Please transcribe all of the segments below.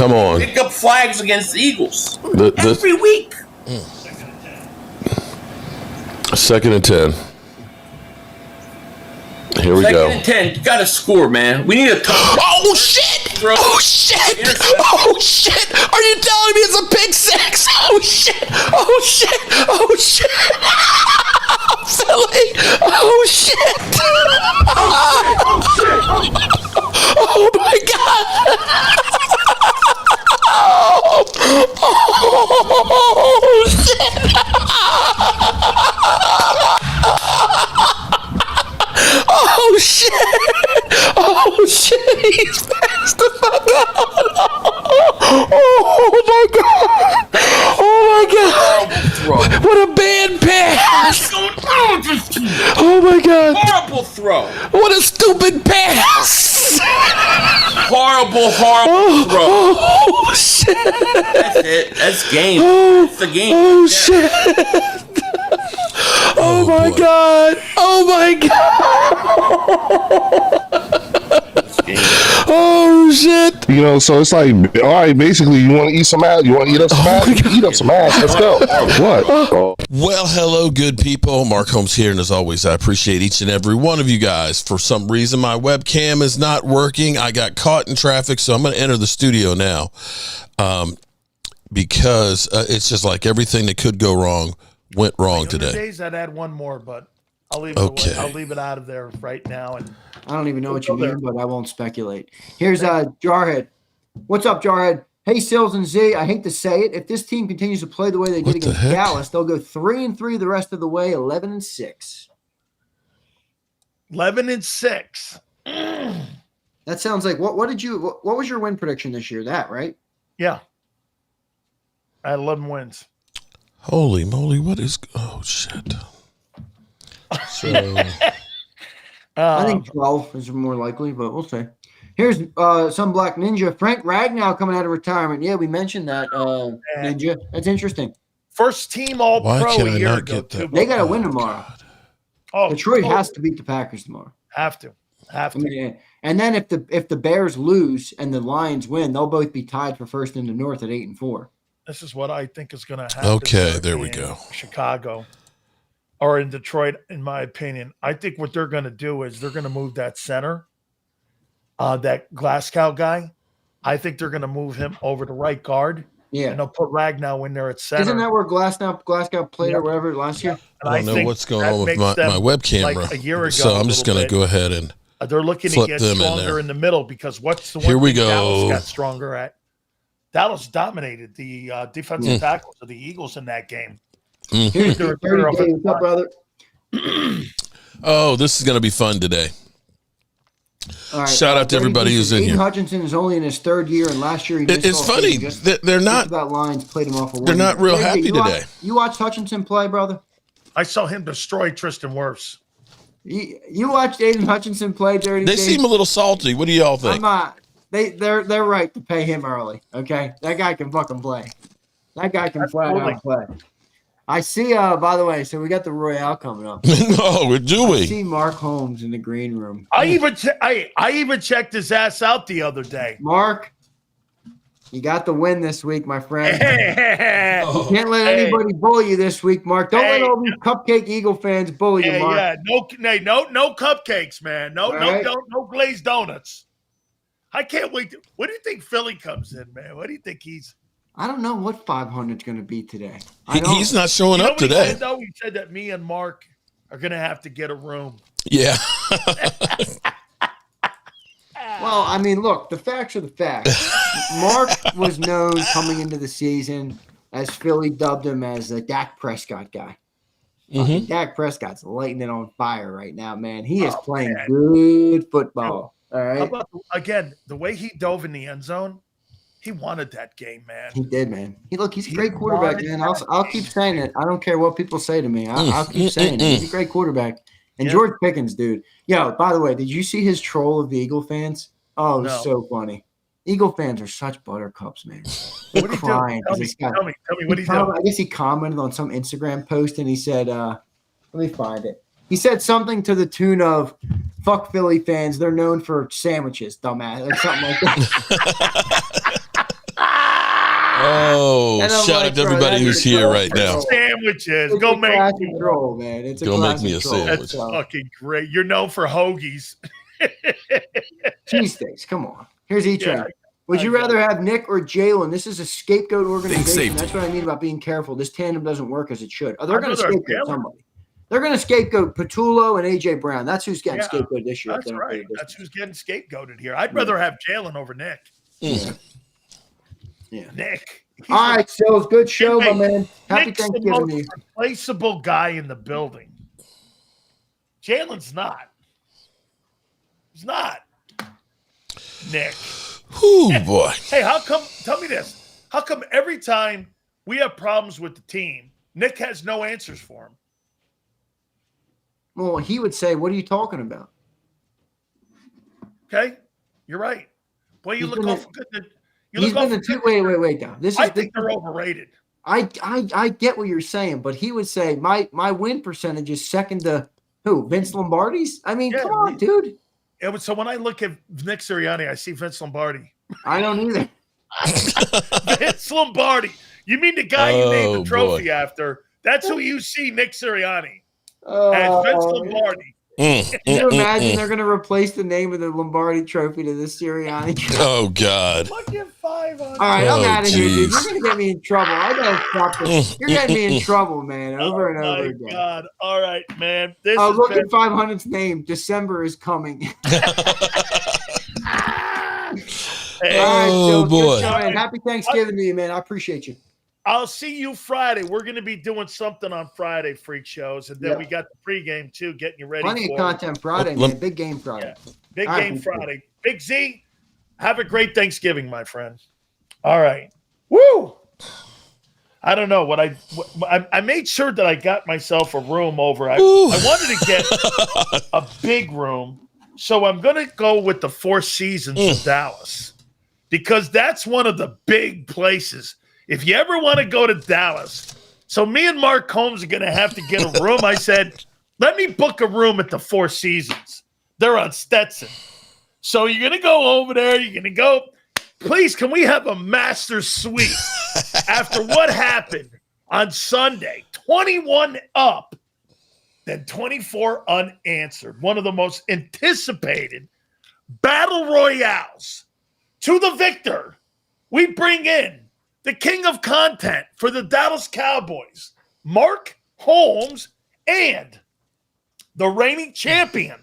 Come on. Pick up flags against the Eagles every week. 2nd and 10. Here we go. 2nd and 10. You got to score, man. We need a touchdown. Oh, shit! Oh, shit! Oh, shit! Are you telling me it's a pick six? Oh, shit! Oh, shit! Oh, shit! Philly! Oh, shit! Oh, my God! Oh, shit! Oh shit! Oh shit! He's passed the fuck out! Oh my god! Oh my god! What a bad pass! Oh my god! Horrible throw! What a stupid pass! Horrible throw! Oh shit! That's it. That's game. That's the game. Oh shit! Oh my god! Oh my god! Oh shit! You know, so it's like, all right, basically, you want to eat some ass? You want to eat up some ass? Eat up some ass. Let's go. What? Well, hello, good people. Mark Holmes here, and as always, I appreciate each and every one of you guys. For some reason, my webcam is not working. I got caught in traffic, so I'm going to enter the studio now, because it's just like everything that could go wrong went wrong today. Days I'd add one more, but I'll leave it Okay. away. I'll leave it out of there right now. And I don't even know what you mean, but I won't speculate. Here's Jarhead. What's up, Jarhead? Hey, Sills and Z. I hate to say it. If this team continues to play the way they did against Dallas, they'll go 3-3 the rest of the way, 11-6. 11-6. That sounds like what was your win prediction this year? That right? Yeah. I had 11 wins. Holy moly! What is? Oh shit! So I think 12 is more likely, but we'll see. Here's some Black Ninja. Frank Ragnow coming out of retirement. Yeah, we mentioned that, Ninja. That's interesting. First team All-Pro a year ago. They got to win tomorrow. Detroit has to beat the Packers tomorrow. Have to. I mean, and then if the Bears lose and the Lions win, they'll both be tied for first in the North at 8-4. This is what I think is going to happen. Okay, there we go. Chicago or in Detroit, in my opinion. I think what they're going to do is they're going to move that center, that Glasgow guy. I think they're going to move him over to right guard. Yeah. And they'll put Ragnow in there at center. Isn't that where Glasgow played or whatever last year? And I don't know what's going on with my webcam, like a year ago, so I'm just going to go ahead and they're looking to get stronger in the middle, because what's the one Here we thing go. Dallas got stronger at? Dallas dominated the defensive tackles of the Eagles in that game. Here's your 30 days. What's up, brother? Oh, this is going to be fun today. All right, Shout out to everybody who's in Aiden here. Hutchinson is only in his third year, and last year he missed It's all funny. season. They're not. About Lions played him off. They're not real happy today. You watched Hutchinson play, brother? I saw him destroy Tristan Wirfs. You watched Aiden Hutchinson play, Dirty They Dave? seem a little salty. What do y'all think? I'm not. They're right to pay him early. Okay, that guy can fucking play. That guy can flat out play. I see. By the way, so we got the Royale coming up. No, do we? I see Mark Holmes in the green room. I even checked his ass out the other day. Mark, you got the win this week, my friend. You can't let anybody bully you this week, Mark. Don't let all these Cupcake Eagle fans bully you, Mark. Yeah, no cupcakes, man. No glazed donuts. I can't wait. What do you think Philly comes in, man? What do you think he's? I don't know what 500 is going to be today. He's not showing up today. He said that me and Mark are going to have to get a room. Yeah. Well, I mean, look, the facts are the facts. Mark was known coming into the season as Philly dubbed him as the Dak Prescott guy. Dak Prescott's lighting it on fire right now, man. He is playing good football. All right. How about, again, the way he dove in the end zone? He wanted that game, man. He did, man. He's a great quarterback, man. I'll keep saying it. I don't care what people say to me. I'll keep saying it. He's a great quarterback. And George Pickens, dude. Yo, by the way, did you see his troll of the Eagle fans? Oh, it was so funny. Eagle fans are such buttercups, man. They're crying. Tell me, what he did. I guess he commented on some Instagram post and he said, let me find it. He said something to the tune of, fuck Philly fans. They're known for sandwiches, dumbass. Or something like that. Oh, shout out to everybody who's here right now. Sandwiches. Go make me roll, man. It's a go make me a control. sandwich. That's fucking great. You're known for hoagies. Cheesesteaks. Come on. Here's E-Train. Would you rather have Nick or Jalen? This is a scapegoat organization. That's what I mean about being careful. This tandem doesn't work as it should. Oh, they're going to scapegoat somebody. They're going to scapegoat Patullo and AJ Brown. That's who's getting scapegoated this year. That's right. That's who's getting scapegoated here. I'd rather have Jalen over Nick. Yeah. Nick. All right, so it's a good show, my man. Happy Nick's Thanksgiving the to you. most replaceable guy in the building. Jalen's not. He's not. Nick. Oh, boy. Hey, how come? Tell me this. How come every time we have problems with the team, Nick has no answers for him? Well, he would say, "What are you talking about?" Okay, you're right. Boy, you look awful good. Wait, Down. I think they're overrated. I get what you're saying, but he would say my win percentage is second to who? Vince Lombardi's? I mean, come on, dude. So when I look at Nick Sirianni, I see Vince Lombardi. I don't either. Vince Lombardi. You mean the guy you named the trophy after? That's who you see, Nick Sirianni. As Vince Lombardi. Can you imagine they're going to replace the name of the Lombardi trophy to the Sirianni trophy? Oh, God. All right, I'm out of here, dude. You're going to get me in trouble. I know fucking. You're getting me in trouble, man, over and over again. Oh, my God. All right, man. Look at 500's name. December is coming. Hey. All right, oh, boy. Show, man. Happy Thanksgiving to you, man. I appreciate you. I'll see you Friday. We're going to be doing something on Friday, freak shows. And then we got the pregame, too, getting you ready. Plenty of content Friday, man. Big game Friday. Yeah. Big game Friday. Big Z, have a great Thanksgiving, my friend. All right. Woo! I don't know. I made sure that I got myself a room over. I wanted to get a big room. So I'm going to go with the Four Seasons of Dallas because that's one of the big places. If you ever want to go to Dallas, so me and Mark Holmes are going to have to get a room. I said, let me book a room at the Four Seasons. They're on Stetson. So you're going to go over there. You're going to go, please, can we have a master suite after what happened on Sunday? 21 up, then 24 unanswered. One of the most anticipated battle royales. To the victor, we bring in the king of content for the Dallas Cowboys, Mark Holmes, and the reigning champion.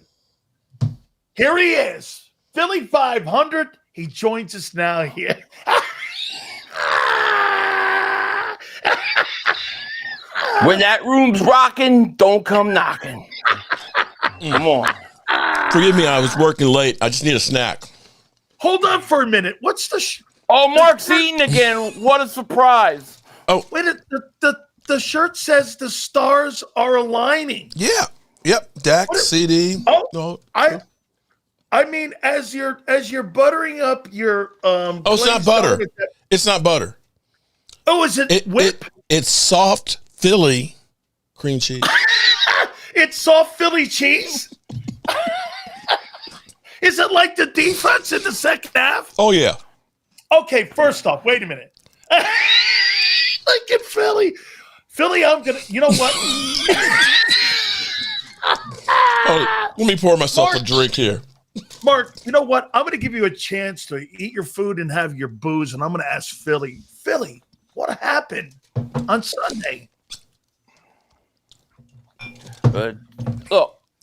Here he is, Philly.500. He joins us now here. When that room's rocking, don't come knocking. Come on. Forgive me, I was working late. I just need a snack. Hold on for a minute. What's the Mark's eating again. What a surprise. Oh, wait! The shirt says the stars are aligning. Yeah. Yep. Dak, CD. Oh, no. I mean, as you're buttering up your Oh, it's not butter. It's not butter. Oh, is it whip? It's soft Philly cream cheese. It's soft Philly cheese. Is it like the defense in the second half? Oh, yeah. Okay, first off, wait a minute. Look at Philly. Philly, I'm going to, you know what? Let me pour myself a drink here. Mark, you know what? I'm going to give you a chance to eat your food and have your booze, and I'm going to ask Philly, what happened on Sunday? Look,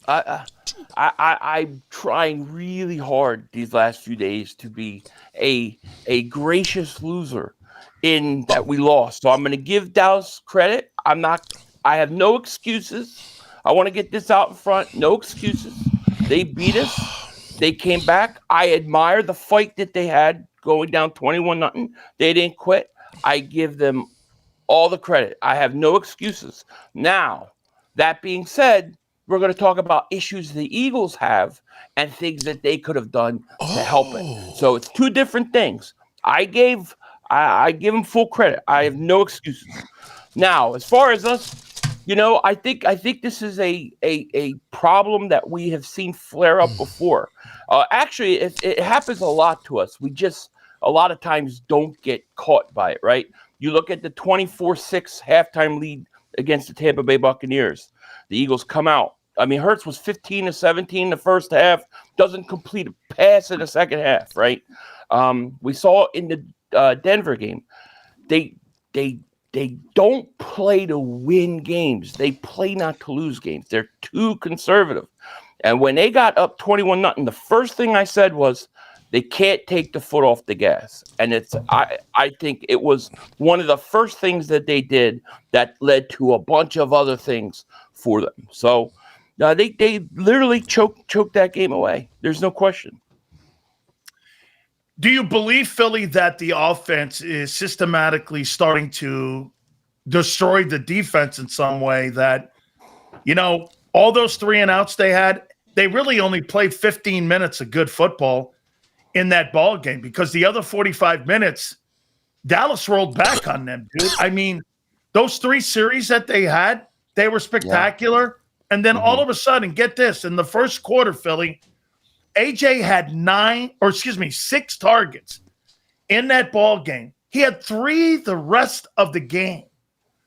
I'm trying really hard these last few days to be a gracious loser in that we lost. So I'm going to give Dallas credit. I have no excuses. I want to get this out in front. No excuses. They beat us. They came back. I admire the fight that they had going down 21-0. They didn't quit. I give them all the credit. I have no excuses. Now, that being said, we're going to talk about issues the Eagles have and things that they could have done to help it. So it's two different things. I give them full credit. I have no excuses. Now, as far as us, I think this is a problem that we have seen flare up before. Actually, it happens a lot to us. We just a lot of times don't get caught by it, right? You look at the 24-6 halftime lead against the Tampa Bay Buccaneers. The Eagles come out. I mean, Hurts was 15-17 in the first half, doesn't complete a pass in the second half, right? We saw in the Denver game, they don't play to win games. They play not to lose games. They're too conservative. And when they got up 21-0, the first thing I said was they can't take the foot off the gas. And I think it was one of the first things that they did that led to a bunch of other things for them. So they literally choked that game away. There's no question. Do you believe, Philly, that the offense is systematically starting to destroy the defense in some way? That, all those 3-and-outs they had, they really only played 15 minutes of good football in that ball game, because the other 45 minutes, Dallas rolled back on them, dude. I mean, those 3 series that they had, they were spectacular. Yeah. And then all of a sudden, get this, in the first quarter, Philly, AJ had 6 targets in that ball game. He had 3 the rest of the game.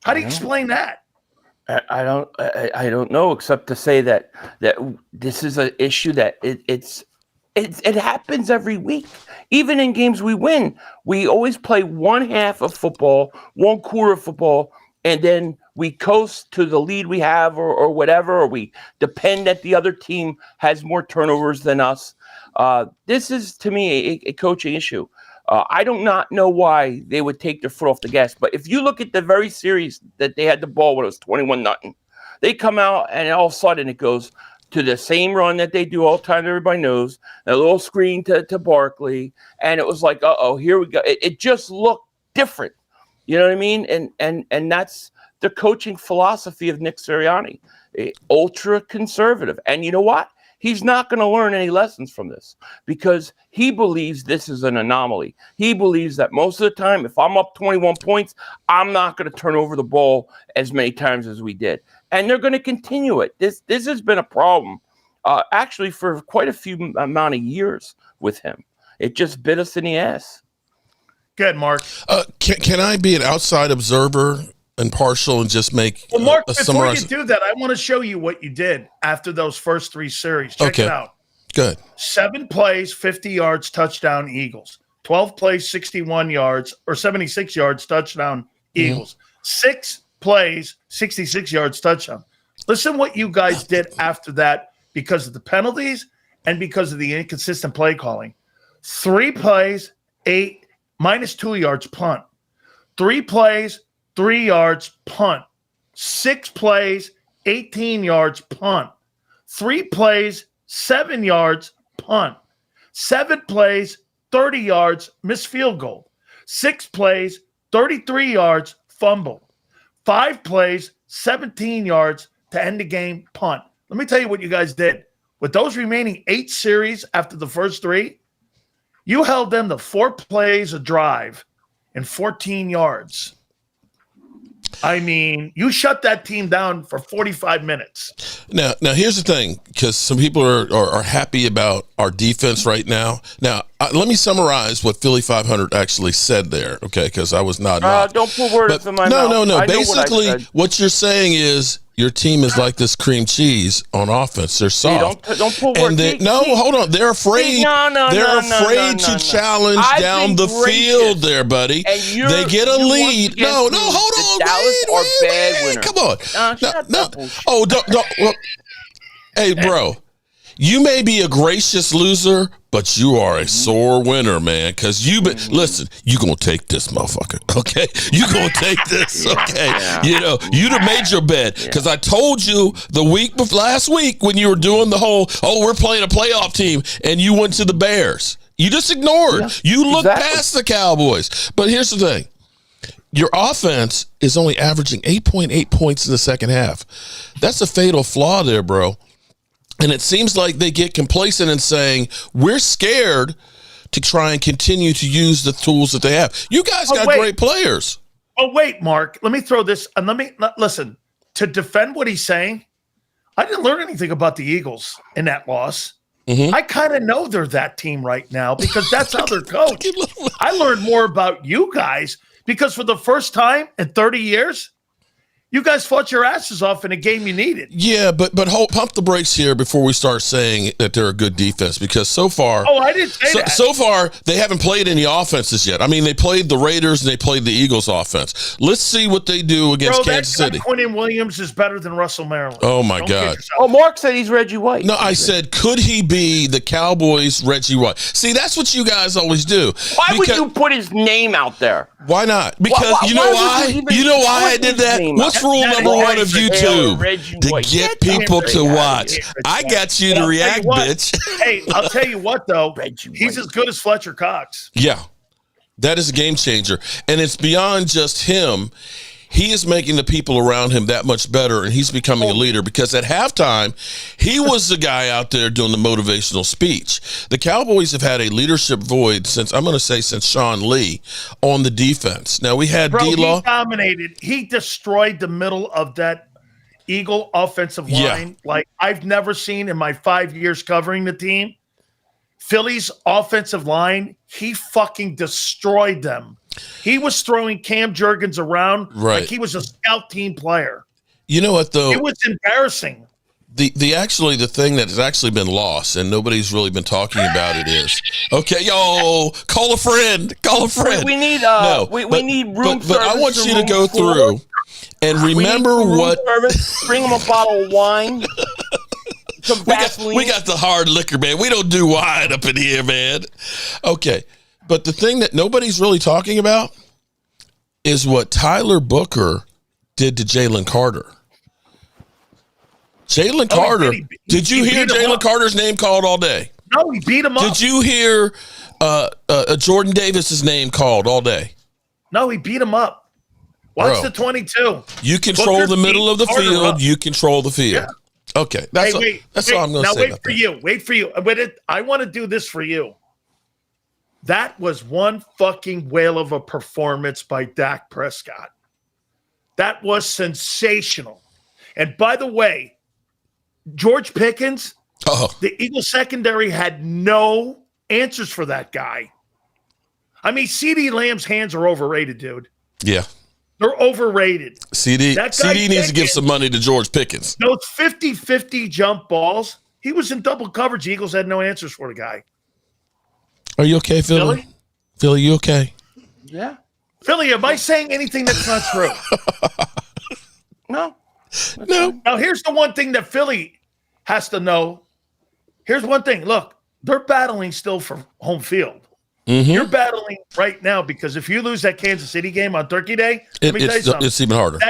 How do you explain that? I don't know, except to say that this is an issue that it happens every week. Even in games we win, we always play one half of football, one quarter of football, and then we coast to the lead we have or whatever, or we depend that the other team has more turnovers than us. This is, to me, a coaching issue. I do not know why they would take their foot off the gas. But if you look at the very series that they had the ball when it was 21-0, they come out and all of a sudden it goes to the same run that they do all the time. Everybody knows, a little screen to Barkley. And it was like, here we go. It just looked different. You know what I mean? And that's the coaching philosophy of Nick Sirianni, ultra conservative. And you know what? He's not going to learn any lessons from this, because he believes this is an anomaly. He believes that most of the time, if I'm up 21 points, I'm not going to turn over the ball as many times as we did. And they're going to continue it. This has been a problem, actually, for quite a few amount of years with him. It just bit us in the ass. Good, Mark. Can I be an outside observer and partial and just make well, Mark, a before summarize? you do that, I want to show you what you did after those first 3 series. Check it out. Good. 7 plays, 50 yards, touchdown, Eagles. 12 plays, 61 yards, or 76 yards, touchdown, Eagles. 6 plays, 66 yards, touchdown. Listen what you guys did after that, because of the penalties and because of the inconsistent play calling. 3 plays, 8, -2 yards, punt. 3 plays, 3 yards, punt. 6 plays, 18 yards, punt. 3 plays, 7 yards, punt. 7 plays, 30 yards, missed field goal. 6 plays, 33 yards, fumble. 5 plays, 17 yards to end the game, punt. Let me tell you what you guys did. With those remaining 8 series after the first 3, you held them to 4 plays a drive and 14 yards. I mean, you shut that team down for 45 minutes. Now here's the thing, because some people are happy about our defense right now. Now, let me summarize what Philly.500 actually said there, okay? Because I was not. Don't put words in my mouth. No. Basically, what you're saying is your team is like this cream cheese on offense. They're soft. Don't put words. Hold on. They're afraid. They're afraid to challenge down the field there, buddy. They get a lead. No, hold on. Wait. Come on. Oh, don't. Well, hey, bro. You may be a gracious loser, but you are a sore winner, man. Because listen, you gonna take this, motherfucker. Okay, you gonna take this. Okay, you'd have made your bet, because I told you the week before last week when you were doing the whole, we're playing a playoff team, and you went to the Bears. You just ignored. Yeah, you looked past the Cowboys. But here's the thing. Your offense is only averaging 8.8 points in the second half. That's a fatal flaw there, bro. And it seems like they get complacent in saying, we're scared to try and continue to use the tools that they have. You guys got great players. Oh, wait, Mark. Let me throw this. And listen, to defend what he's saying, I didn't learn anything about the Eagles in that loss. I kind of know they're that team right now because that's how they're coached. I learned more about you guys because for the first time in 30 years, you guys fought your asses off in a game you needed. Yeah, but pump the brakes here before we start saying that they're a good defense because so far, I didn't say that. So far, they haven't played any offenses yet. I mean, they played the Raiders and they played the Eagles offense. Let's see what they do against Kansas City. Quinnen Williams is better than Russell Maryland. Oh my God! Mark said he's Reggie White. No, I said, could he be the Cowboys' Reggie White? See, that's what you guys always do. Why would you put his name out there? Why not? Because you know why? You know why I did that? What's rule number one of YouTube? To get people to watch. I got you to react, bitch. Hey, I'll tell you what, though. He's as good as Fletcher Cox. Yeah. That is a game changer. And it's beyond just him. He is making the people around him that much better, and he's becoming a leader because at halftime, he was the guy out there doing the motivational speech. The Cowboys have had a leadership void since Sean Lee on the defense. Now, we had D-Law. He dominated. He destroyed the middle of that Eagle offensive line like I've never seen in my 5 years covering the team. Philly's offensive line, he fucking destroyed them. He was throwing Cam Jurgens around like he was a scout team player. You know what, though? It was embarrassing. The thing that has actually been lost and nobody's really been talking about it is call a friend. We need we need room service. But I want you to go through and remember what bring them a bottle of wine. We got the hard liquor, man. We don't do wine up in here, man. Okay. But the thing that nobody's really talking about is what Tyler Booker did to Jalen Carter. Jalen Carter. Did you hear Jalen Carter's name called all day? No, he beat him up. Did you hear Jordan Davis's name called all day? No, he beat him up. Watch the 22. You control the middle of the field. You control the field. Yeah. Okay, that's all I'm going to say. Wait for you. I want to do this for you. That was one fucking whale of a performance by Dak Prescott. That was sensational. And by the way, George Pickens, the Eagles secondary had no answers for that guy. I mean, CeeDee Lamb's hands are overrated, dude. Yeah. They're overrated. CD needs to give some money to George Pickens. Those 50-50 jump balls, he was in double coverage. The Eagles had no answers for the guy. Are you okay, Philly? Philly, you okay? Yeah. Philly, am I saying anything that's not true? No. Now, here's the one thing that Philly has to know. Here's one thing. Look, they're battling still for home field. Mm-hmm. You're battling right now because if you lose that Kansas City game on Turkey Day, let me tell you something. It's even harder.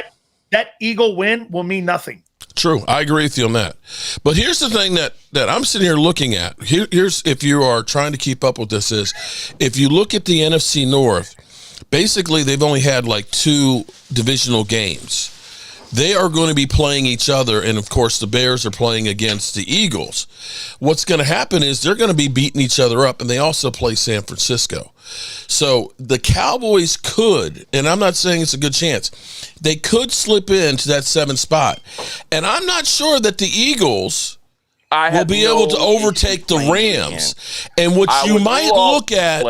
That Eagle win will mean nothing. True. I agree with you on that. But here's the thing that I'm sitting here looking at. Here's if you are trying to keep up with this is if you look at the NFC North, basically they've only had like 2 divisional games. They are going to be playing each other, and of course the Bears are playing against the Eagles. What's going to happen is they're going to be beating each other up, and they also play San Francisco. So the Cowboys could, and I'm not saying it's a good chance, they could slip into that 7th spot. And I'm not sure that the Eagles will be able to overtake the Rams. And what you might look at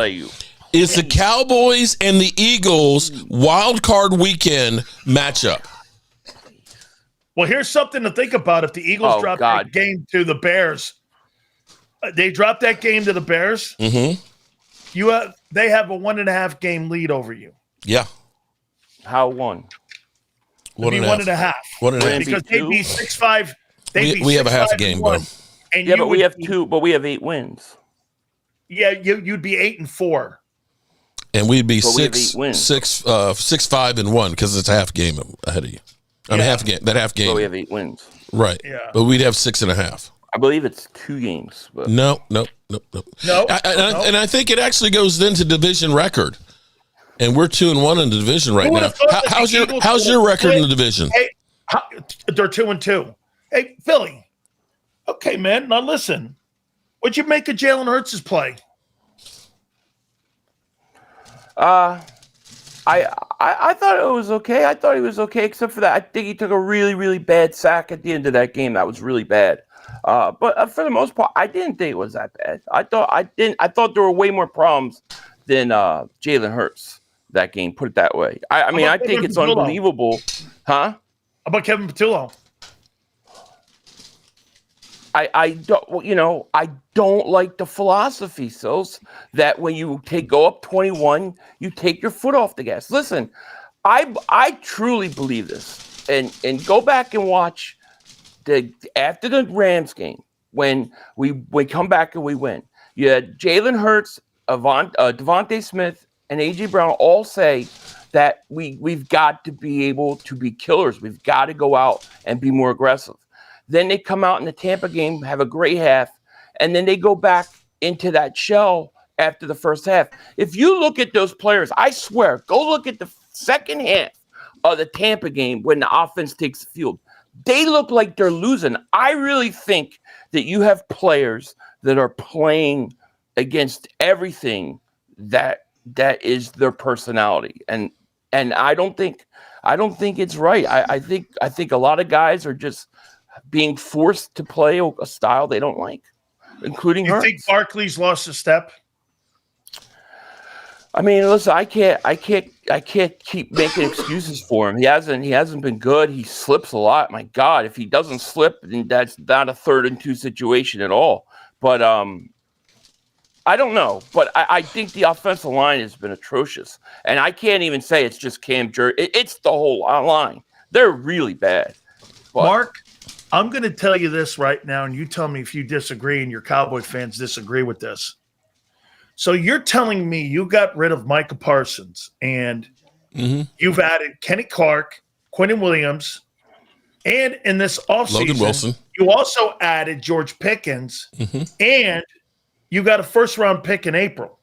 is the Cowboys and the Eagles wild card weekend matchup. Well, here's something to think about. If the Eagles drop that game to the Bears, they drop that game to the Bears. Mm-hmm. They have a 1.5 game lead over you. Yeah. How one? 1.5. 1.5. Because they'd be 6-5. We have a half game, bro. But we have 2. But we have 8 wins. Yeah, you'd be 8-4. And we'd be 6-5-1 because it's a half game ahead of you. I mean, half game. But we have 8 wins. Right. Yeah. But we'd have 6.5. I believe it's 2 games. But No. And I think it actually goes into division record. And we're 2-1 in the division right now. How's your record in the division? Hey, they're 2-2. Hey, Philly. Okay, man. Now listen. What'd you make of Jalen Hurts' play? I thought it was okay. I thought he was okay, except for that. I think he took a really, really bad sack at the end of that game. That was really bad. But for the most part, I didn't think it was that bad. I thought there were way more problems than Jalen Hurts that game. Put it that way. I mean, I think it's unbelievable, huh? How about Kevin Patullo? I don't like the philosophy, Sills, that when you go up 21, you take your foot off the gas. Listen, I truly believe this, and go back and watch after the Rams game when we come back and we win. You had Jalen Hurts, Devontae Smith, and AJ Brown all say that we've got to be able to be killers. We've got to go out and be more aggressive. Then they come out in the Tampa game, have a great half, and then they go back into that shell after the first half. If you look at those players, I swear, go look at the second half of the Tampa game when the offense takes the field. They look like they're losing. I really think that you have players that are playing against everything that is their personality, and I don't think it's right. I think a lot of guys are just being forced to play a style they don't like, including Hurts. You think Barkley's lost a step? I mean, listen, I can't keep making excuses for him. He hasn't been good. He slips a lot. My God, if he doesn't slip, then that's not a 3rd and 2 situation at all. But I don't know. But I think the offensive line has been atrocious, and I can't even say it's just Cam Jerry. It's the whole line. They're really bad. But, Mark, I'm going to tell you this right now, and you tell me if you disagree and your Cowboy fans disagree with this. So you're telling me you got rid of Micah Parsons and you've added Kenny Clark, Quinnen Williams, and in this offseason, Logan Wilson. You also added George Pickens, and you got a first-round pick in April.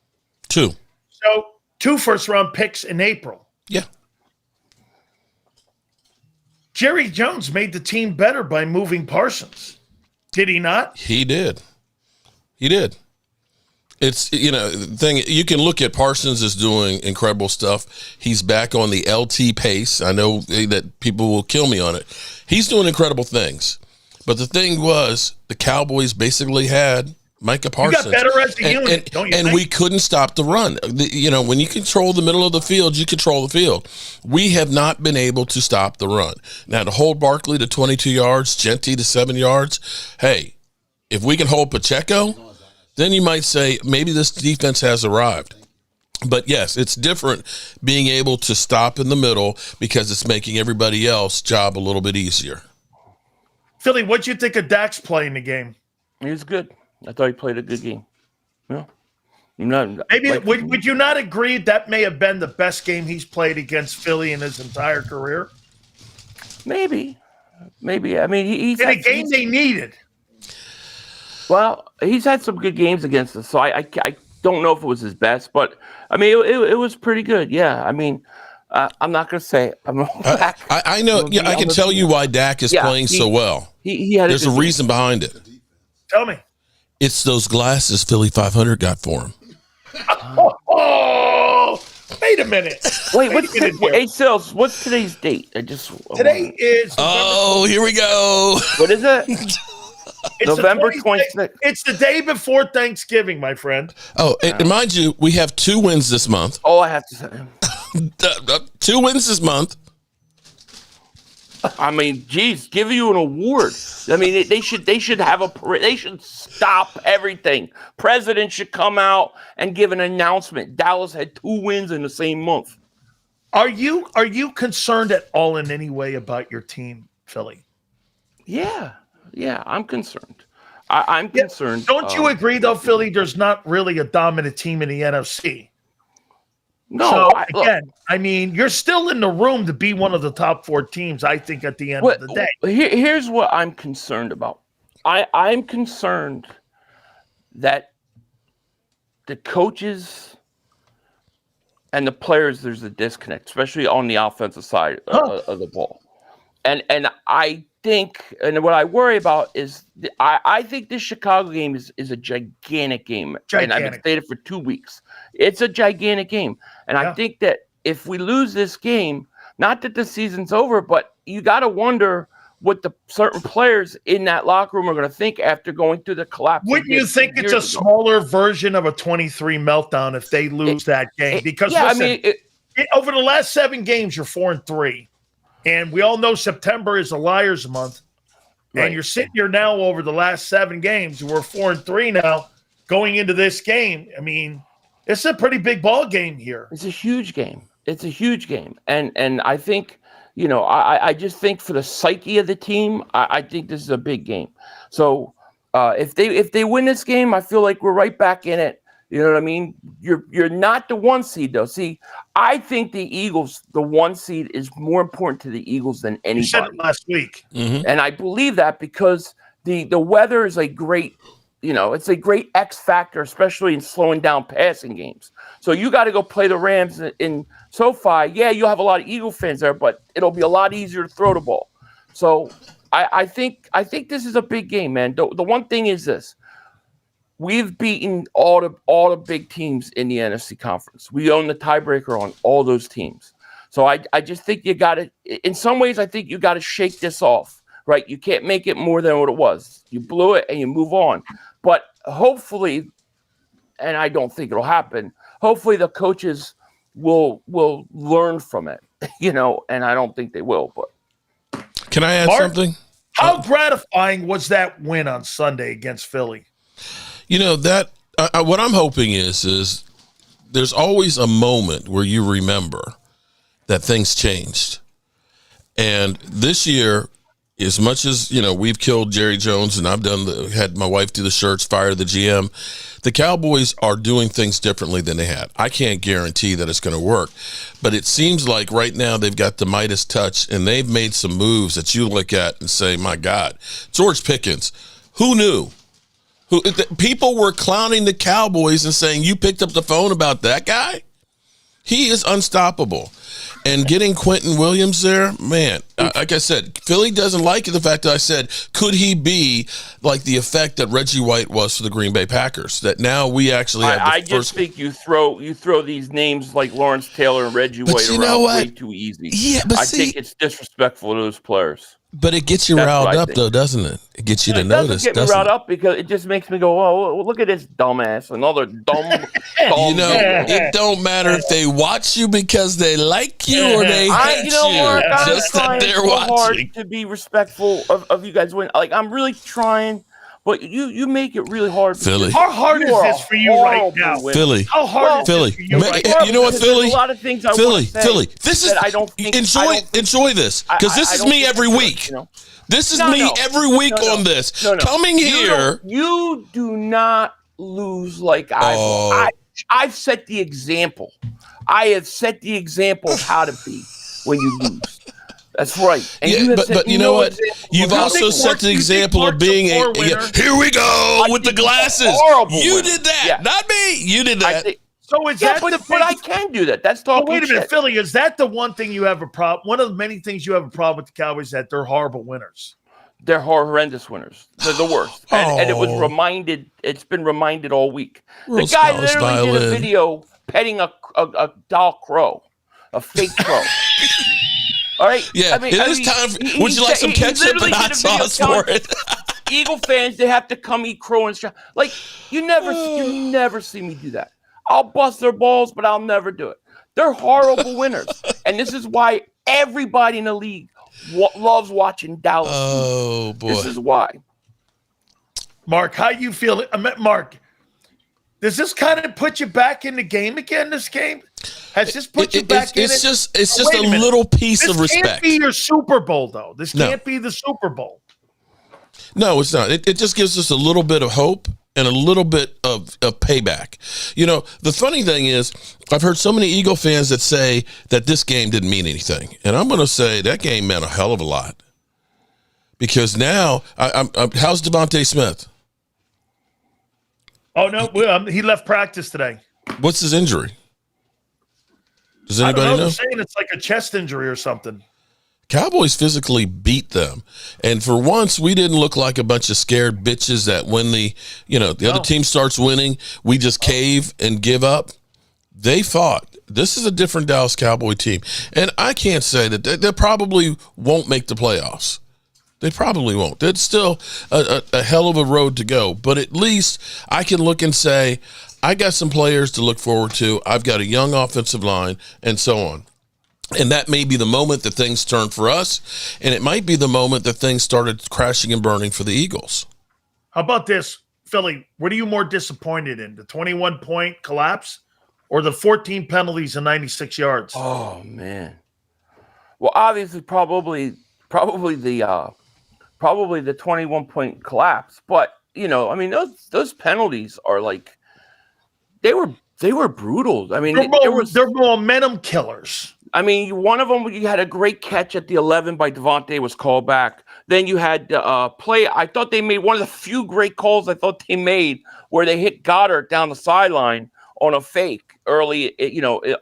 2. So 2 first-round picks in April. Yeah. Jerry Jones made the team better by moving Parsons. Did he not? He did. It's, the thing, you can look at Parsons as doing incredible stuff. He's back on the LT pace. I know that people will kill me on it. He's doing incredible things. But the thing was, the Cowboys basically had Micah Parsons. You got better as a unit, don't you think? We couldn't stop the run. When you control the middle of the field, you control the field. We have not been able to stop the run. Now, to hold Barkley to 22 yards, Genty to 7 yards, hey, if we can hold Pacheco, then you might say maybe this defense has arrived. But, yes, it's different being able to stop in the middle because it's making everybody else's job a little bit easier. Philly, what'd you think of Dak's play in the game? He was good. I thought he played a good game. Yeah. Maybe would you not agree that may have been the best game he's played against Philly in his entire career? Maybe. I mean, he's in a game they needed. Well, he's had some good games against us, so I don't know if it was his best, but I mean, it was pretty good. Yeah, I mean, I'm not going to say it. I know. Yeah, I can tell you why Dak is playing so well. There's a reason behind it. Tell me. It's those glasses Philly.500 got for him. Oh, wait a minute. Hey, Sales, what's today's date? Today is. Here we go. What is it? It's November 26th. It's the day before Thanksgiving, my friend. Oh, and mind you, we have 2 wins this month. Oh, I have to say. 2 wins this month. I mean, geez, give you an award. I mean, they should have they should stop everything. President should come out and give an announcement. Dallas had 2 wins in the same month. Are you concerned at all in any way about your team, Philly? Yeah, I'm concerned. I'm concerned. Don't you agree, though, Philly? There's not really a dominant team in the NFC. No, so, I mean, you're still in the room to be one of the top 4 teams, I think, at the end of the day. Here's what I'm concerned about. I'm concerned that the coaches and the players, there's a disconnect, especially on the offensive side of the ball. And I think, and what I worry about is, I think this Chicago game is a gigantic game. And I've been stated for 2 weeks. It's a gigantic game. And I think that if we lose this game, not that the season's over, but you got to wonder what the certain players in that locker room are going to think after going through the collapse. Wouldn't you think it's a smaller version of a 23 meltdown if they lose that game? Because listen, over the last 7 games, you're 4-3, and we all know September is a liar's month. And you're sitting here now over the last 7 games. We're 4-3 now, going into this game. I mean, it's a pretty big ball game here. It's a huge game. It's a huge game, and I think. I just think for the psyche of the team, I think this is a big game. So if they win this game, I feel like we're right back in it. You know what I mean? You're not the 1 seed though. See, I think the Eagles, the 1 seed, is more important to the Eagles than anybody. You said it last week, and I believe that because the weather is a great. It's a great X factor, especially in slowing down passing games. So you got to go play the Rams in SoFi. Yeah, you'll have a lot of Eagle fans there, but it'll be a lot easier to throw the ball. So I think this is a big game, man. The one thing is this: we've beaten all the big teams in the NFC conference. We own the tiebreaker on all those teams. So I just think you got to. In some ways, I think you got to shake this off. Right? You can't make it more than what it was. You blew it and you move on. But hopefully, and I don't think it'll happen, hopefully the coaches will learn from it, and I don't think they will. But can I add something? How gratifying was that win on Sunday against Philly? That what I'm hoping is there's always a moment where you remember that things changed. And this year, as much as, we've killed Jerry Jones and I've had my wife do the shirts, fire the GM, the Cowboys are doing things differently than they had. I can't guarantee that it's going to work, but it seems like right now they've got the Midas touch and they've made some moves that you look at and say, my God, George Pickens, who knew? People were clowning the Cowboys and saying, you picked up the phone about that guy? He is unstoppable. And getting Quentin Williams there, man, like I said, Philly doesn't like the fact that I said, could he be like the effect that Reggie White was for the Green Bay Packers? That now we actually have I just think you throw these names like Lawrence Taylor and Reggie White around way too easy. Yeah, but I think it's disrespectful to those players. But it gets you riled up, though, doesn't it? It gets you to notice. It doesn't get me riled up because it just makes me go, oh, look at this dumbass. Another dumb. It don't matter if they watch you because they like you or they hate you. Mark, just that they're watching. Hard to be respectful of you guys. Like, I'm really trying. But you make it really hard. Philly. How hard is this for you right now? Philly. How hard is Philly. this for you right now? You know what, Philly? A lot of things Philly. This is I don't think, enjoy this because this is me every week. This is me every week on this. Coming here. You do not lose like I've set the example. I have set the example of how to be when you lose. That's right. And but you know what? You've also set the example of being here we go with the glasses. You did that, not me. You did that. So is that but I can do that. That's talking. Wait a minute, Philly. Is that the one thing you have a problem? One of the many things you have a problem with the Cowboys that they're horrible winners. They're horrendous winners. They're the worst. And it was reminded. It's been reminded all week. The guy literally did a video petting a doll crow, a fake crow. All right. Yeah. It is time. Would you like some ketchup and hot sauce for it? Eagle fans, they have to come eat crow and like you never see me do that. I'll bust their balls, but I'll never do it. They're horrible winners, and this is why everybody in the league loves watching Dallas. Oh boy, this is why. Mark, how you feel? Mark, does this kind of put you back in the game again? This game has this put you back in it? It's just a little piece of respect. This can't be your Super Bowl, though. This can't be the Super Bowl. No, it's not. It just gives us a little bit of hope and a little bit of payback. The funny thing is, I've heard so many Eagle fans that say that this game didn't mean anything. And I'm going to say that game meant a hell of a lot. Because now, how's Devontae Smith? Oh, no, he left practice today. What's his injury? Does anybody know? They're saying it's like a chest injury or something. Cowboys physically beat them. And for once, we didn't look like a bunch of scared bitches that when the other team starts winning, we just cave and give up. they fought. This is a different Dallas Cowboy team. And I can't say that they probably won't make the playoffs. They probably won't. It's still a hell of a road to go. But at least I can look and say, I got some players to look forward to. I've got a young offensive line and so on. And that may be the moment that things turn for us. And it might be the moment that things started crashing and burning for the Eagles. How about this, Philly? What are you more disappointed in, the 21-point collapse or the 14 penalties and 96 yards? Oh, man. Well, obviously, probably the 21-point collapse. But, you know, I mean, those penalties are like, they were brutal. I mean, they're momentum killers. I mean, one of them, you had a great catch at the 11 by Devontae, was called back. Then you had play. I thought they made one of the few great calls I thought they made where they hit Goddard down the sideline on a fake early,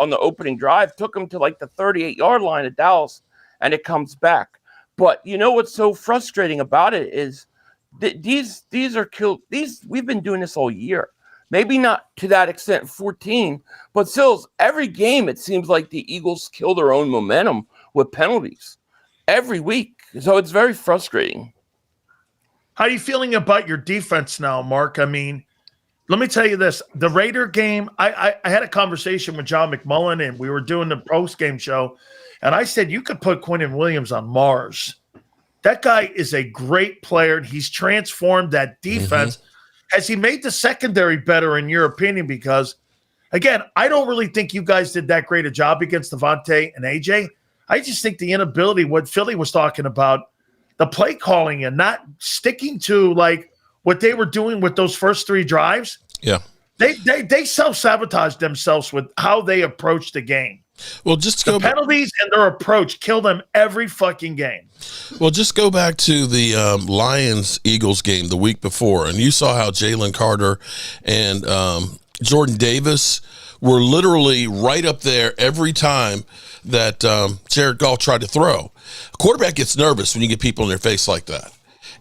on the opening drive. Took him to like the 38-yard line at Dallas, and it comes back. But you know what's so frustrating about it is these are killed. We've been doing this all year. Maybe not to that extent, 14, but still, every game it seems like the Eagles kill their own momentum with penalties every week. So it's very frustrating. How are you feeling about your defense now, Mark? I mean, let me tell you this. The Raider game, I had a conversation with John McMullen, and we were doing the post-game show, and I said, you could put Quinnen Williams on Mars. That guy is a great player. He's transformed that defense. Mm-hmm. Has he made the secondary better, in your opinion? Because, again, I don't really think you guys did that great a job against Devontae and AJ. I just think the inability, what Philly was talking about, the play calling and not sticking to, like, what they were doing with those first three drives. Yeah. They self-sabotaged themselves with how they approached the game. Well, just the penalties and their approach kill them every fucking game. Well, just go back to the Lions-Eagles game the week before, and you saw how Jalen Carter and Jordan Davis were literally right up there every time that Jared Goff tried to throw. A quarterback gets nervous when you get people in their face like that.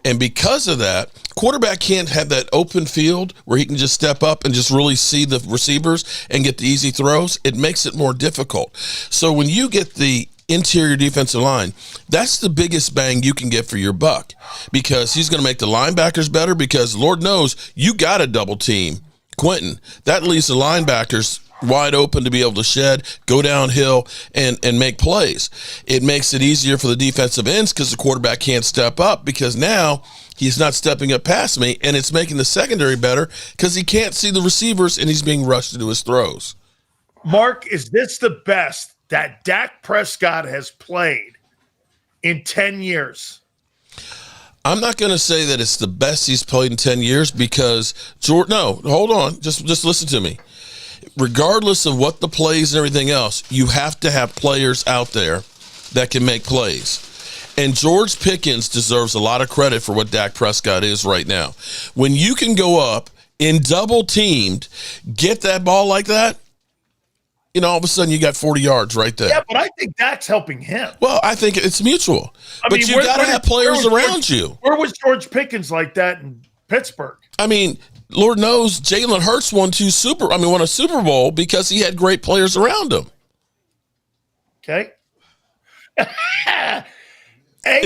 And because of that, quarterback can't have that open field where he can just step up and just really see the receivers and get the easy throws. It makes it more difficult. So when you get the interior defensive line, that's the biggest bang you can get for your buck, because he's going to make the linebackers better, because Lord knows you got to double team Quentin. That leaves the linebackers wide open to be able to shed, go downhill, and make plays. It makes it easier for the defensive ends because the quarterback can't step up, because now he's not stepping up past me, and it's making the secondary better because he can't see the receivers and he's being rushed into his throws. Mark, is this the best that Dak Prescott has played in 10 years? I'm not going to say that it's the best he's played in 10 years because no, hold on. Just listen to me. Regardless of what the plays and everything else, you have to have players out there that can make plays. And George Pickens deserves a lot of credit for what Dak Prescott is right now. When you can go up and double teamed, get that ball like that, all of a sudden you got 40 yards right there. Yeah, but I think Dak's helping him. Well, I think it's mutual. But you got to have players around you. Where was George Pickens like that in Pittsburgh? I mean, Lord knows Jalen Hurts won a Super Bowl because he had great players around him. Okay.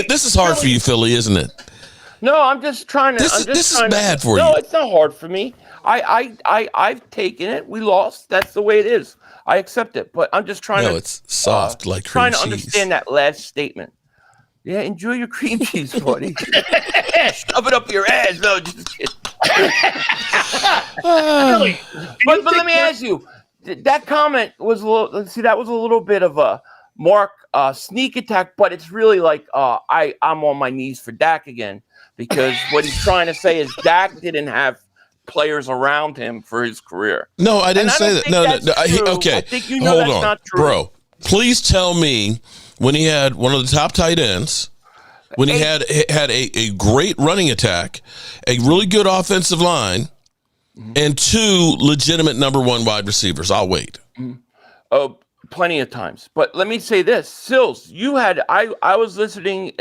This is hard for you, Philly, isn't it? No, I'm just trying to. This is bad for you. No, it's not hard for me. I've taken it. We lost. That's the way it is. I accept it. But I'm just trying to. No, it's soft like cream trying cheese. to understand that last statement. Yeah, enjoy your cream cheese, buddy. Shove it up your ass. No, just kidding. Really? But let me ask you. That comment was a little. See, that was a little bit of a Mark sneak attack, but it's really like I'm on my knees for Dak again, because what he's trying to say is Dak didn't have players around him for his career. No, I didn't say that. No. Okay, I think hold that's on, not true. Bro. Please tell me when he had one of the top tight ends, when he had a great running attack, a really good offensive line, and two legitimate number one wide receivers. I'll wait. Oh, plenty of times. But let me say this, Sills, you had I was listening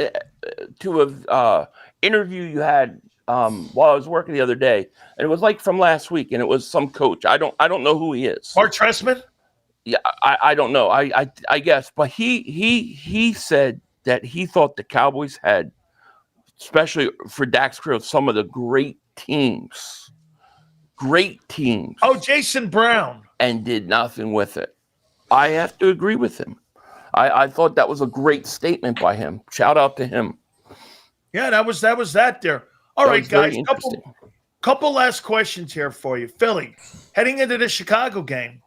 to a interview you had while I was working the other day, and it was like from last week, and it was some coach. I don't know who he is. Mark Trestman? Yeah, I don't know. I guess, but he said that he thought the Cowboys had, especially for Dak's career, some of the great teams. Oh, Jason Brown. And did nothing with it. I have to agree with him. I thought that was a great statement by him. Shout out to him. Yeah, that was that there. All right, guys. Couple last questions here for you. Philly, heading into the Chicago game,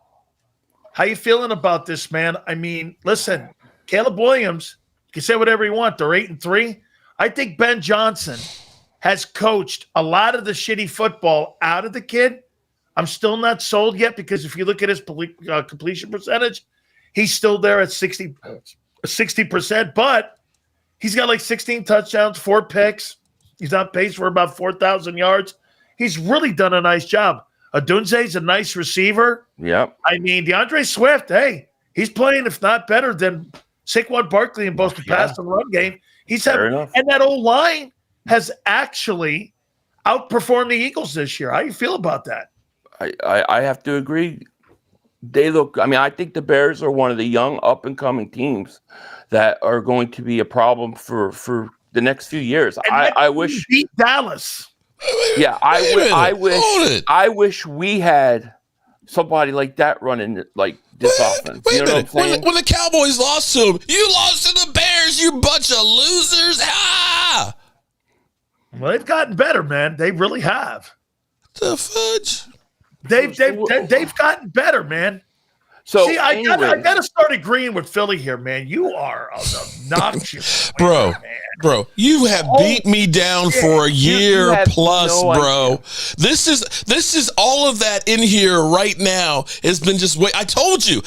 how you feeling about this, man? I mean, listen, Caleb Williams, you can say whatever you want. They're 8-3. I think Ben Johnson has coached a lot of the shitty football out of the kid. I'm still not sold yet because if you look at his completion percentage, he's still there at 60%, but he's got like 16 touchdowns, 4 picks. He's on pace for about 4,000 yards. He's really done a nice job. Odunze's a nice receiver. Yep. I mean, DeAndre Swift, hey, he's playing, if not better than Saquon Barkley in both the pass and run game. And that old line has actually outperformed the Eagles this year. How do you feel about that? I have to agree. I think the Bears are one of the young up-and-coming teams that are going to be a problem for the next few years. I wish beat Dallas. Yeah, I wish we had somebody like that running like this offense. Wait a minute. When the Cowboys lost to them, you lost to the Bears, you bunch of losers. Ah! Well, they've gotten better, man. They really have. The fudge. They've gotten better, man. So see, I gotta start agreeing with Philly here, man. You are obnoxious, bro. Bro, you have beat me down for a year plus, bro. This is all of that in here right now has been just wait. I told you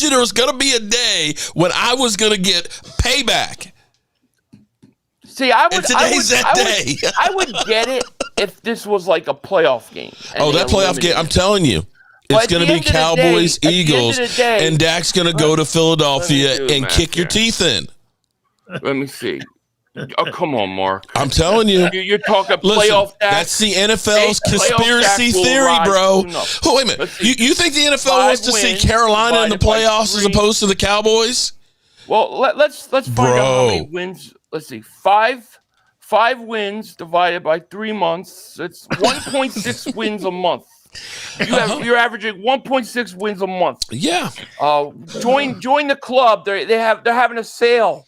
there was gonna be a day when I was gonna get payback. See, I would get it if this was like a playoff game. Oh, that playoff game! I'm telling you. It's going to be Cowboys, Eagles, and Dak's going to go to Philadelphia and kick your teeth in. Let me see. Oh, come on, Mark. I'm telling you. You're talking playoff Dak. That's the NFL's conspiracy theory, bro. Oh, wait a minute. You think the NFL wants to see Carolina in the playoffs as opposed to the Cowboys? Well, let's find out how many wins. Let's see. Five wins divided by 3 months. It's 1.6 wins a month. You're averaging 1.6 wins a month. Yeah. Join the club. They're having a sale.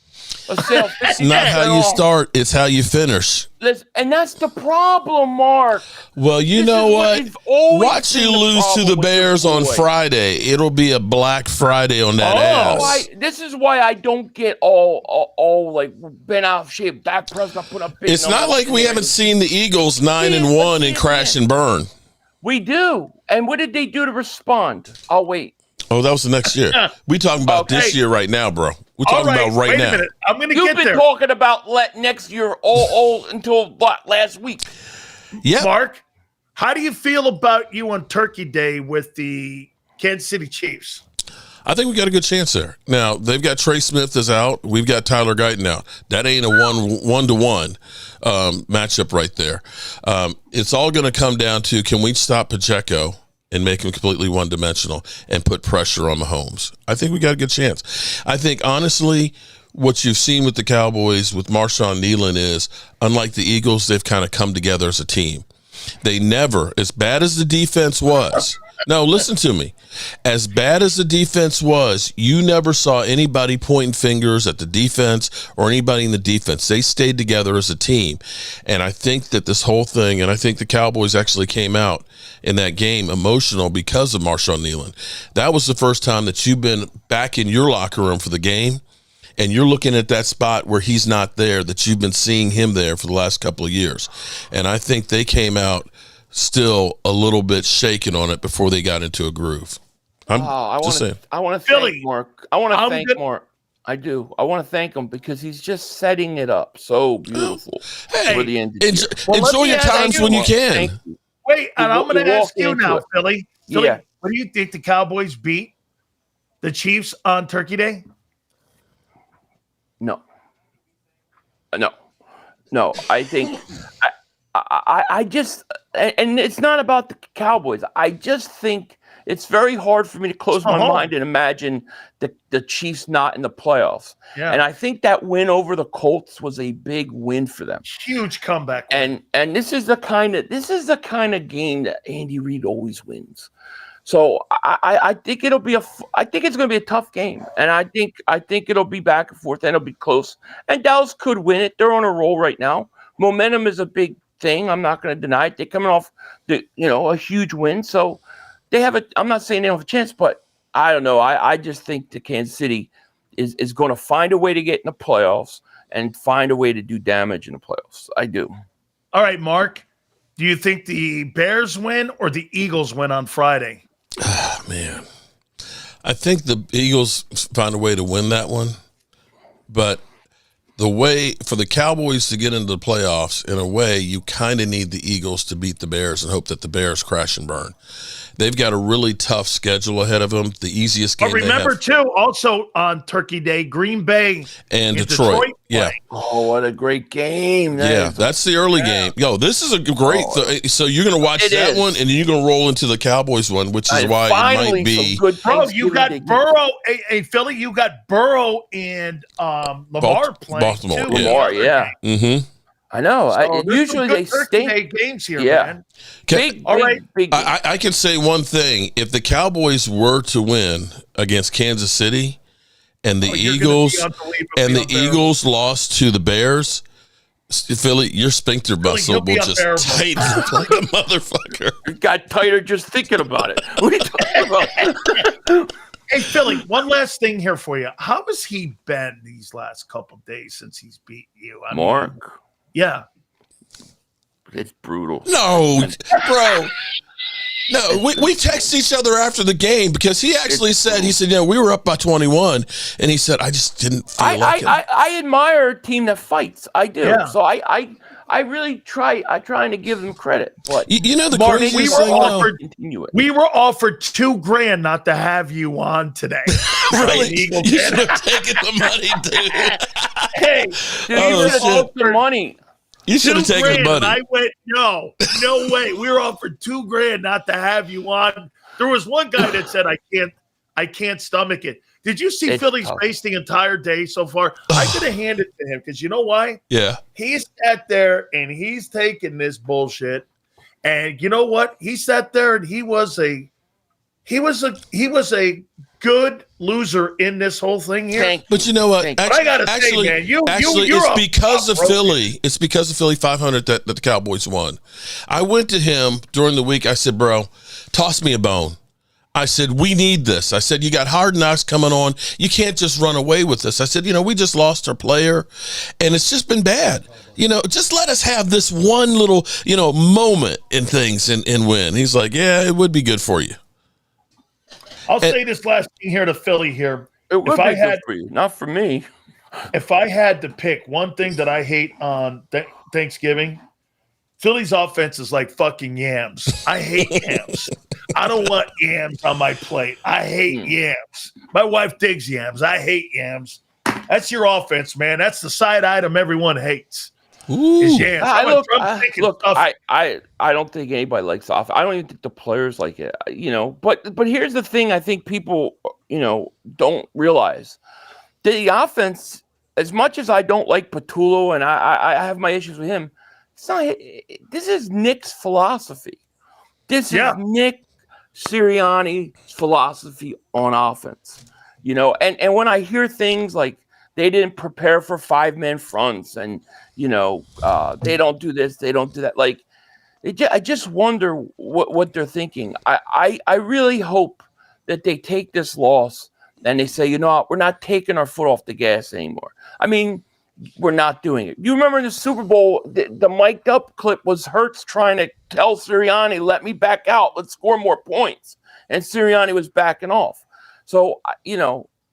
It's not how you start, it's how you finish. And that's the problem, Mark. Well, you know what? Watch you lose to the Bears on Friday. It'll be a Black Friday on that ass. This is why I don't get all like bent out of shape. Dak Prescott put up big It's not like we haven't seen the Eagles 9-1 and crash and burn. We do. And what did they do to respond? I'll wait. Oh, that was the next year. We talking about this year right now, bro. We're talking about right now. I'm going to get there. You've been talking about next year all until last week. Yeah. Mark, how do you feel about you on Turkey Day with the Kansas City Chiefs? I think we got a good chance there. Now, they've got Trey Smith is out. We've got Tyler Guyton out. That ain't a one-to-one matchup right there. It's all going to come down to, can we stop Pacheco and make him completely one-dimensional and put pressure on Mahomes? I think we got a good chance. I think, honestly, what you've seen with the Cowboys with Marshawn Nealon is, unlike the Eagles, they've kind of come together as a team. They never, as bad as the defense was, no, listen to me. As bad as the defense was, you never saw anybody pointing fingers at the defense or anybody in the defense. They stayed together as a team. And I think that this whole thing, and I think the Cowboys actually came out in that game emotional because of Marshawn Nealon. That was the first time that you've been back in your locker room for the game, and you're looking at that spot where he's not there, that you've been seeing him there for the last couple of years. And I think they came out still a little bit shaken on it before they got into a groove. I want to thank Mark. I want to thank Mark. I do. I want to thank him because he's just setting it up so beautiful for the end of the year. Enjoy your times when you can. Wait, and I'm going to ask you now, Philly. Yeah. What do you think, the Cowboys beat the Chiefs on Turkey Day? No. I think I just, and it's not about the Cowboys. I just think it's very hard for me to close my mind and imagine the Chiefs not in the playoffs. Yeah. And I think that win over the Colts was a big win for them. Huge comeback. And this is the kind of game that Andy Reid always wins. So I think it's going to be a tough game, and I think it'll be back and forth, and it'll be close. And Dallas could win it. They're on a roll right now. Momentum is a big thing. I'm not going to deny it. They're coming off a huge win, so they have I'm not saying they don't have a chance, but I don't know. I just think the Kansas City is going to find a way to get in the playoffs and find a way to do damage in the playoffs. I do. All right, Mark. Do you think the Bears win or the Eagles win on Friday? Man, I think the Eagles found a way to win that one, but the way for the Cowboys to get into the playoffs, in a way, you kind of need the Eagles to beat the Bears and hope that the Bears crash and burn. They've got a really tough schedule ahead of them. The easiest game. But remember, too, also on Turkey Day, Green Bay and Detroit. Yeah. Oh, what a great game! That's the early game. Yo, this is a great. So you're going to watch that one, and then you're going to roll into the Cowboys one, which is why it might be. Bro, you got Burrow. Hey, Philly, you got Burrow and Lamar playing. Baltimore, too. Lamar, yeah. Mm-hmm. I know. So Usually they stink games here, man. Big. I can say one thing: if the Cowboys were to win against Kansas City, and the Eagles lost to the Bears, Philly, your sphincter muscle will just tighten up like a motherfucker. It got tighter just thinking about it. What are you talking about? Hey, Philly, one last thing here for you. How has he been these last couple of days since he's beaten you? Mark. Yeah. It's brutal. No, bro. No, we texted each other after the game because he actually said, we were up by 21, and he said, I just didn't feel like it. I admire a team that fights. I do. Yeah. So I really try. I'm trying to give them credit. But the Mark, craziest thing, we were offered $2,000 not to have you on today. Really? You should have taken the money, dude. Hey, dude, you should have took the money. You should have taken the money. I went, no way. We were offered $2,000 not to have you on. There was one guy that said, I can't stomach it. Did you see Philly's face the entire day so far? I could have handed it to him because you know why? Yeah. He sat there and he's taking this bullshit. And you know what? He sat there and he was a good loser in this whole thing here. But you know what? I gotta say, man, it's because of Philly. It's because of Philly.500 that the Cowboys won. I went to him during the week. I said, bro, toss me a bone. I said, we need this. I said, you got Hard Knocks coming on. You can't just run away with this. I said, we just lost our player, and it's just been bad. Just let us have this one little, moment in things and win. He's like, yeah, it would be good for you. I'll say this last thing here to Philly here. It would be good for you, not for me. If I had to pick one thing that I hate on Thanksgiving, Philly's offense is like fucking yams. I hate yams. I don't want yams on my plate. I hate yams. My wife digs yams. I hate yams. That's your offense, man. That's the side item everyone hates. Is yams. I don't think anybody likes off. I don't even think the players like it. But here's the thing. I think people don't realize the offense. As much as I don't like Patullo and I have my issues with him, this is Nick's philosophy. This is Nick Sirianni's philosophy on offense. And when I hear things like they didn't prepare for 5-man fronts and they don't do this, they don't do that. Like, I just wonder what they're thinking. I really hope that they take this loss and they say, we're not taking our foot off the gas anymore. I mean, we're not doing it. You remember in the Super Bowl, the mic'd up clip was Hurts trying to tell Sirianni, let me back out, let's score more points. And Sirianni was backing off. So,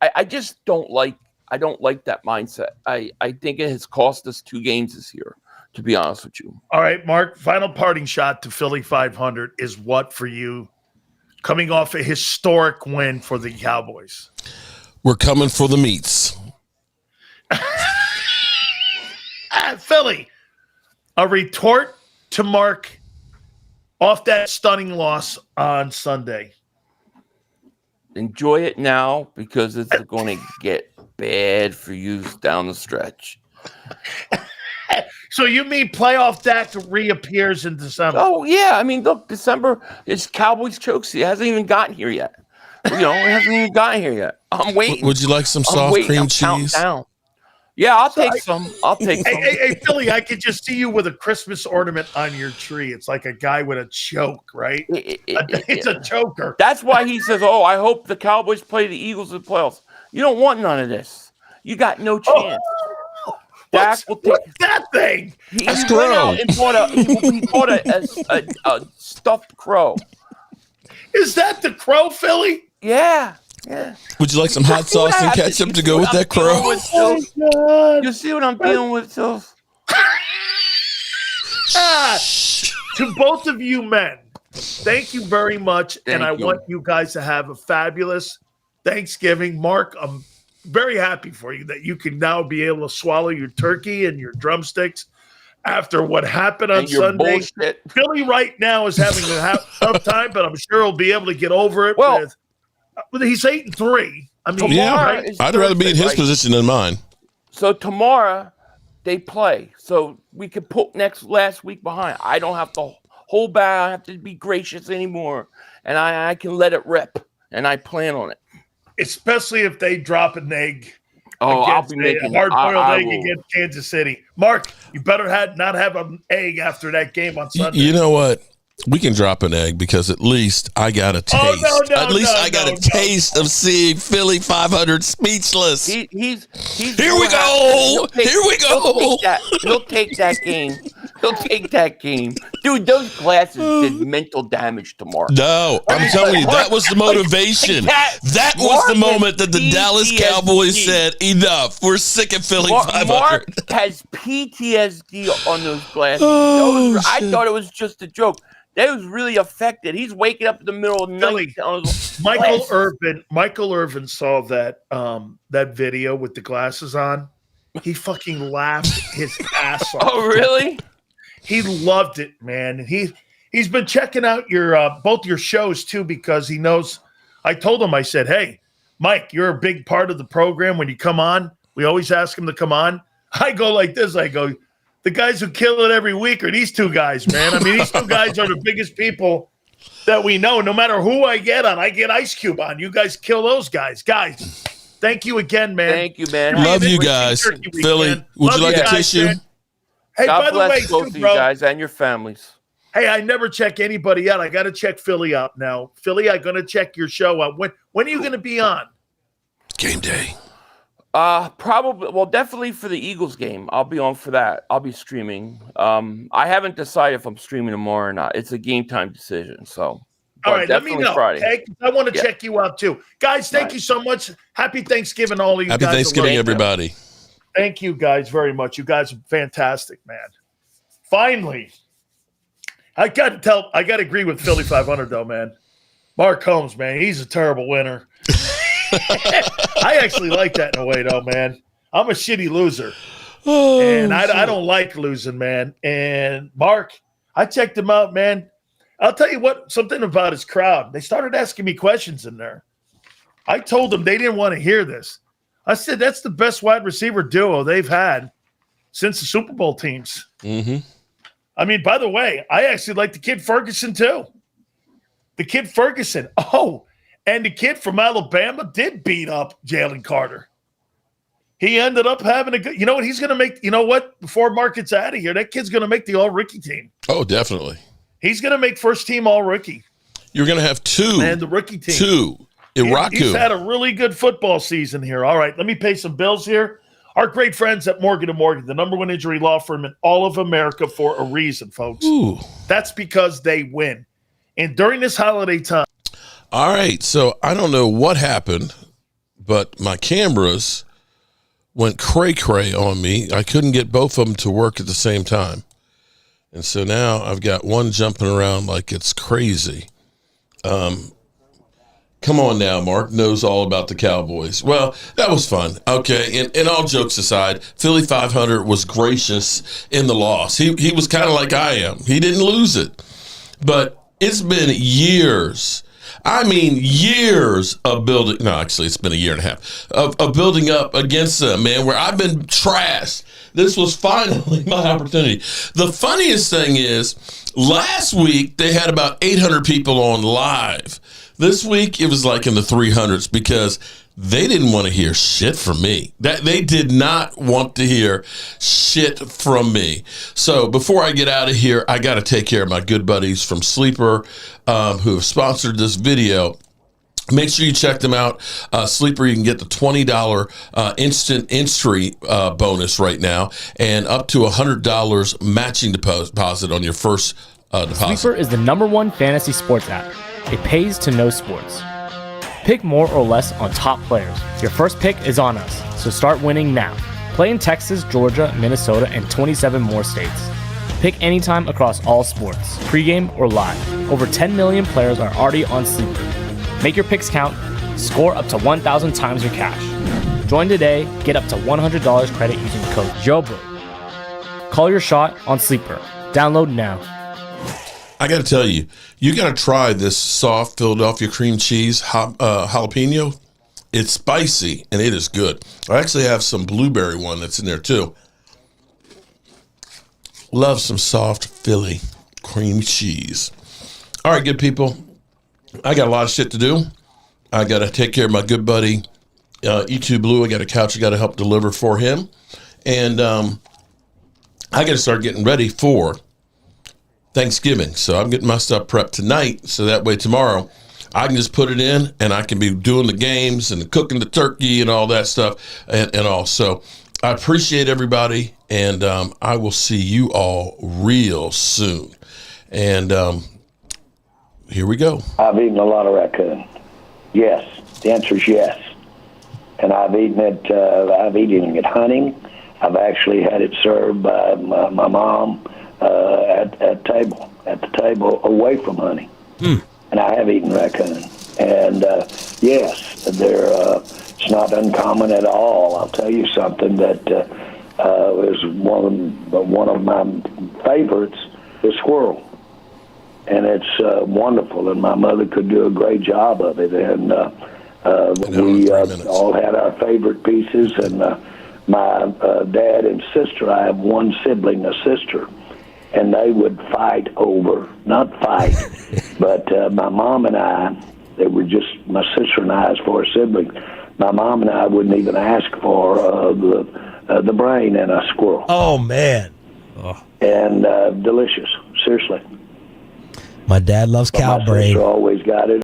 I just don't like that mindset. I think it has cost us 2 games this year, to be honest with you. All right, Mark, final parting shot to Philly.500 is what for you coming off a historic win for the Cowboys? We're coming for the meats. Philly, a retort to Mark off that stunning loss on Sunday. enjoy it now because it's going to get bad for you down the stretch. So you mean playoff Dak reappears in December? Oh, yeah. I mean, look, December is Cowboys choke season. It hasn't even gotten here yet. It hasn't even gotten here yet. I'm waiting. Would you like some soft cream cheese? Down. Yeah, I'll take some. Hey, Philly, I could just see you with a Christmas ornament on your tree. It's like a guy with a choke, right? It's a choker. That's why he says, I hope the Cowboys play the Eagles in the playoffs. You don't want none of this. You got no chance. What's that thing? He went out and bought a stuffed crow. Is that the crow, Philly? Yeah. Would you like some hot sauce and ketchup to go with that crow? Oh, my God. You see what I'm dealing with, Phil? To both of you men, thank you very much. I want you guys to have a fabulous Thanksgiving. Mark, I'm very happy for you that you can now be able to swallow your turkey and your drumsticks after what happened on Sunday. Bullshit. Philly right now is having a tough time, but I'm sure he'll be able to get over it. He's 8-3. I mean, I'd rather be in his position than mine. So tomorrow they play, so we can put last week behind. I don't have to hold back. I don't have to be gracious anymore, and I can let it rip. And I plan on it, especially if they drop an egg. I'll be making a hard-boiled egg against Kansas City. Mark, you better not have an egg after that game on Sunday. You know what? We can drop an egg because at least I got a taste. I got a taste of seeing Philly.500 speechless. Here we go. Here we go. He'll take that game. He'll take that game. Dude, those glasses did mental damage to Mark. No, I'm telling you, that was the motivation. That was the moment that the Dallas Cowboys said, enough. We're sick of Philly.500. Mark has PTSD on those glasses. I thought it was just a joke. That was really affected. He's waking up in the middle of the night. Michael Irvin saw that that video with the glasses on. He fucking laughed his ass off. Oh, really? He loved it, man. And he's been checking out your both your shows too because he knows. I told him, I said, "Hey, Mike, you're a big part of the program. When you come on, we always ask him to come on." I go like this. I go, the guys who kill it every week are these two guys, man. I mean, these two guys are the biggest people that we know. No matter who I get on, I get Ice Cube on. You guys kill those guys. Guys, thank you again, man. Thank you, man. Love you guys. Philly, would you like a tissue? Man. Hey, God by the way, both of you guys and your families. Hey, I never check anybody out. I got to check Philly out now. Philly, I'm going to check your show out. When are you going to be on? Game day. Probably. Well, definitely for the Eagles game. I'll be on for that. I'll be streaming. I haven't decided if I'm streaming tomorrow or not. It's a game time decision. So, all right, let me know. Friday. Okay? I want to check you out too, guys. Thank you so much. Happy Thanksgiving, all of you. Happy guys. Thanksgiving, everybody. Thank you guys very much. You guys are fantastic, man. Finally, I got to agree with Philly.500 though, man. Mark Holmes, man, he's a terrible winner. I actually like that in a way, though, man. I'm a shitty loser, and I don't like losing, man. And Mark, I checked him out, man. I'll tell you what, something about his crowd. They started asking me questions in there. I told them they didn't want to hear this. I said, that's the best wide receiver duo they've had since the Super Bowl teams. Mm-hmm. I mean, by the way, I actually like the kid Ferguson, too. The kid Ferguson. Oh, and the kid from Alabama did beat up Jalen Carter. He ended up having a good – you know what? He's going to make – you know what? Before Mark gets out of here, that kid's going to make the all-rookie team. Oh, definitely. He's going to make first-team all-rookie. You're going to have two. And the rookie team. Two. He's had a really good football season here. All right, let me pay some bills here. Our great friends at Morgan & Morgan, the number one injury law firm in all of America for a reason, folks. Ooh. That's because they win. And during this holiday time. All right, so I don't know what happened, but my cameras went cray-cray on me. I couldn't get both of them to work at the same time. And so now I've got one jumping around like it's crazy. Come on now, Mark knows all about the Cowboys. Well, that was fun. Okay, and all jokes aside, Philly.500 was gracious in the loss. He was kind of like I am. He didn't lose it. But it's been years. I mean, years of building. No, actually, it's been a year and a half of building up against them, man, where I've been trashed. This was finally my opportunity. The funniest thing is, last week they had about 800 people on live. This week it was like in the 300s because they didn't want to hear shit from me. They did not want to hear shit from me. So before I get out of here, I got to take care of my good buddies from Sleeper who have sponsored this video. Make sure you check them out. Sleeper, you can get the $20 instant entry bonus right now and up to $100 matching deposit on your first deposit. Sleeper is the #1 fantasy sports app. It pays to know sports. Pick more or less on top players. Your first pick is on us, so start winning now. Play in Texas, Georgia, Minnesota, and 27 more states. Pick anytime across all sports, pregame or live. Over 10 million players are already on Sleeper. Make your picks count. Score up to 1,000 times your cash. Join today. Get up to $100 credit using code JOBRO. Call your shot on Sleeper. Download now. I got to tell you, you got to try this soft Philadelphia cream cheese jalapeno. It's spicy and it is good. I actually have some blueberry one that's in there too. Love some soft Philly cream cheese. All right, good people. I got a lot of shit to do. I got to take care of my good buddy, E2 Blue. I got a couch I got to help deliver for him. And I got to start getting ready for Thanksgiving. So I'm getting my stuff prepped tonight so that way tomorrow I can just put it in and I can be doing the games and cooking the turkey and all that stuff and all. So I appreciate everybody, and I will see you all real soon. And here we go. I've eaten a lot of raccoon. Yes. The answer is yes. And I've eaten it hunting. I've actually had it served by my mom at the table away from hunting. And I have eaten raccoon. And yes, it's not uncommon at all. I'll tell you something that was one of my favorites is squirrel. And it's wonderful, and my mother could do a great job of it. And we all had our favorite pieces. And my dad and sister, I have one sibling, a sister, and they would fight over, not fight, but my mom and I, they were just my sister and I as far as siblings. My mom and I wouldn't even ask for the brain in a squirrel. Oh, man. Oh. And delicious, seriously. My dad loves cow brain. My sister always got it.